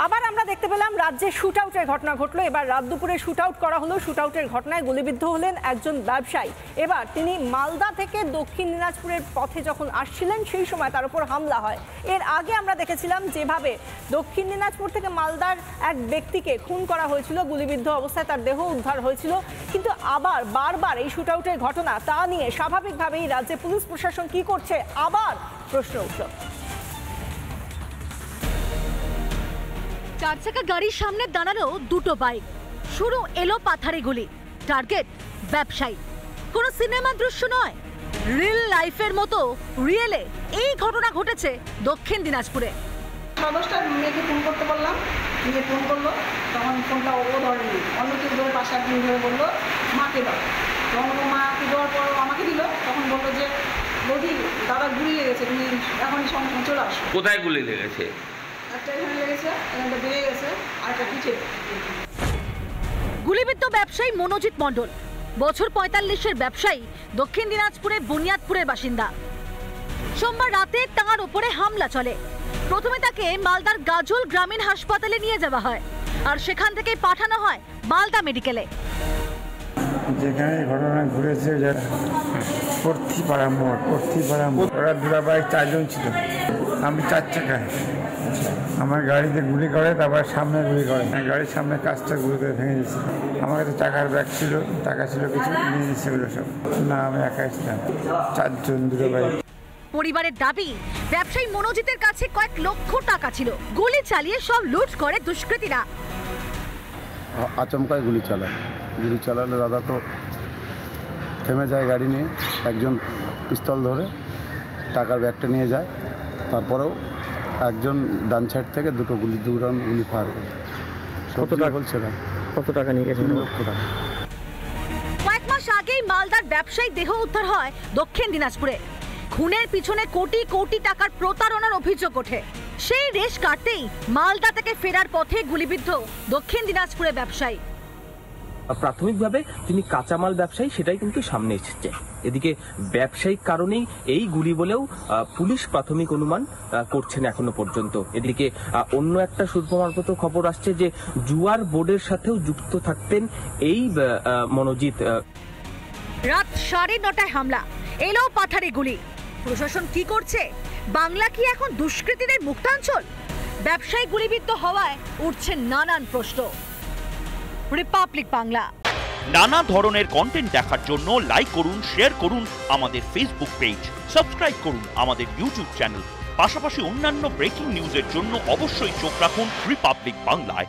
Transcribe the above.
আবার আমরা দেখতে পেলাম রাজ্যে শুট আউটের ঘটনা ঘটলো। এবার রাত দুপুরে শুট আউট করা হলো। শুট আউটের ঘটনায় গুলিবিদ্ধ হলেন একজন ব্যবসায়ী। এবার তিনি মালদা থেকে দক্ষিণ দিনাজপুরের পথে যখন আসছিলেন সেই সময় তার উপর হামলা হয়। এর আগে আমরা দেখেছিলাম যেভাবে দক্ষিণ দিনাজপুর থেকে মালদার এক ব্যক্তিকে খুন করা হয়েছিল, গুলিবিদ্ধ অবস্থায় তার দেহ উদ্ধার হয়েছিল। কিন্তু আবার বারবার এই শুট আউটের ঘটনা, তা নিয়ে স্বাভাবিকভাবেই রাজ্যে পুলিশ প্রশাসন কি করছে আবার প্রশ্ন উঠল। চার চাকা গাড়ির সামনে দাঁড়ালো দুটো বাইক, শুরু এলো পাথারে গুলি। টার্গেট ব্যবসায়ী। কোনো সিনেমা দৃশ্য নয়, রিয়েল লাইফের মতো রিয়েলে এই ঘটনা ঘটেছে দক্ষিণ দিনাজপুরে। 10টা মেয়েকে ফোন করতে বললাম, মেয়ে ফোন করলো, তখন ফোনটা ও ধরেনি, অন্য কেউ ধরে 5-7 দিন ধরে বললো মাকে দাও। তখন ও মাকে দেওয়ার পর আমাকে দিল, তখন বললো যে বৌদি দাদা গুলি লেগেছে, তুমি এখন সঙ্গে চলে আসো। কোথায় গুলি লেগেছে? একটা এখানে লেগেছে, এখানটা বেড়ে গেছে, আর একটা পিছে। গুলিবিদ্ধ ব্যবসায়ী মনোজিৎ মণ্ডল, বছর 45-এর ব্যবসায়ী, দক্ষিণ দিনাজপুরে বুনিয়াদপুরের বাসিন্দা। সোমবার রাতে তাঁর ওপরে হামলা চলে। প্রথমে তাকে মালদার গাজল গ্রামীণ হাসপাতালে নিয়ে যাওয়া হয়, আর সেখান থেকে পাঠানো হয় মালদা মেডিকেলে। যেখানে ঘটনা ঘুরেছে পর্থিপাড়া মোড়, ওরা দুরাবাই 4 জন ছিল, আমি 4 চাকায়। আমার গাড়িতে গুলি করে, তারপর সামনে গুলি করে, গাড়ির সামনে কাজটা গুলি করে ভেঙে দিয়েছিল। আমার কাছে টাকার ব্যাগ ছিল, টাকা ছিল কিছু, নিয়ে নিচ্ছে ওগুলো সব। না, আমি একাই ছিলাম, 4 জন দুরাবাই। পরিবারের দাবি, ব্যবসায়ী মনোজিতের কাছে কয়েক লক্ষ টাকা ছিল। গুলি চালিয়ে সব লুট করে দুষ্কৃতীরা। আচমকায় গুলি চালালে দাদা তো থেমে যায় গাড়ি নিয়ে, একজন পিস্তল ধরে টাকার ব্যাগটা নিয়ে যায়, তারপরেও একজন ডান সাইড থেকে দুটো রাউন্ড গুলি ফায়ার করে। কত টাকা বলছে না? কত টাকা নিয়ে গেছে? 3 লক্ষ টাকা। কয়েক মাস আগেই মালদার ব্যবসায়ী দেহ উদ্ধার হয় দক্ষিণ দিনাজপুরে। খুনের পিছনে কোটি কোটি টাকার প্রতারণার অভিযোগ ওঠে। সেই রেশ কাটতেই মালদা থেকে ফেরার পথে গুলিবিদ্ধ দক্ষিণ দিনাজপুরের ব্যবসায়ী। প্রাথমিকভাবে তিনি কাঁচামাল ব্যবসায়ী, সেটাই কিন্তু সামনে এসেছে। এদিকে ব্যবসায়িক কারণেই এই গুলি বলেও পুলিশ প্রাথমিক অনুমান করছেন এখনো পর্যন্ত। এদিকে অন্য একটা সুপ্রমাণগত খবর আসছে যে জুয়ার বোর্ডের সাথেও যুক্ত থাকতেন এই মনোজিৎ। রাত 9:30 হামলা, এলো পাথারে গুলি। প্রশাসন কি করছে? বাংলা কি এখন দুষ্কৃতীদের মুক্তাঞ্চল? ব্যবসায়ী গুলিবিদ্ধ হওয়ায় উঠছে নানান প্রশ্ন। রিপাবলিক বাংলা। নানা ধরনের কন্টেন্ট দেখার জন্য লাইক করুন, শেয়ার করুন আমাদের ফেসবুক পেজ, সাবস্ক্রাইব করুন আমাদের ইউটিউব চ্যানেল। পাশাপাশি অন্যান্য ব্রেকিং নিউজের জন্য অবশ্যই চোখ রাখুন রিপাবলিক বাংলায়।